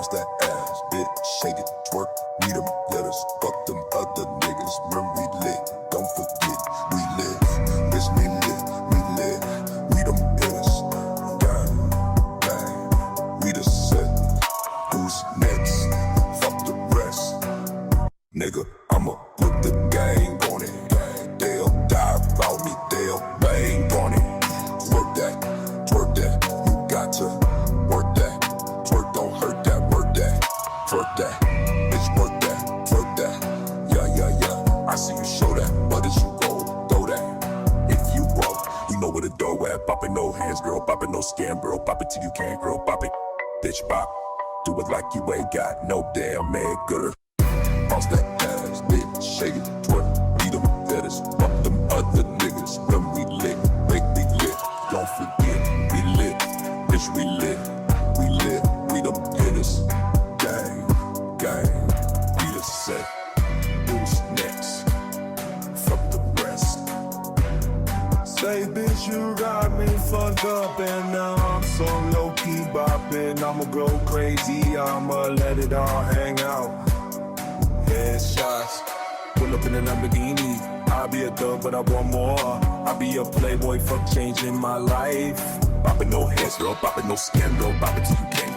Bounce that ass, bitch, shake it, twerk, read them letters, fuck them other niggas. Remember we lit, don't forget, we live, bitch, we lit, we them hitters, gang, bang, we the set, who's next, fuck the rest, nigga, I'ma put the gang on it, they'll die about me, they'll bang on it, twerk that, you got to work that, twerk don't hurt that, work that, twerk that, bitch work that, twerk that, yeah, I see you show that, but as you go, throw that, if you broke, you know where the door at, pop it no hands, girl, pop it no scam, girl, pop it till you can't, girl, pop it, bitch pop, do it like you ain't got no damn man gooder, bounce that ass, bitch, shake it, twerk, beat them letters, fuck them other niggas, when we lit, make me lit, don't forget, we lit, bitch we lit, we them hitters, gang, we the set, who's next, fuck the rest. Say bitch you got me fucked up and now I'm so low-key bopping. I'ma go crazy, I'ma let it all hang out. Headshots, pull up in a Lamborghini. I'll be a thug but I want more. I'll be a playboy, fuck changing my life. Poppin' no heads, girl, poppin' no skin, girl, pop it till you can't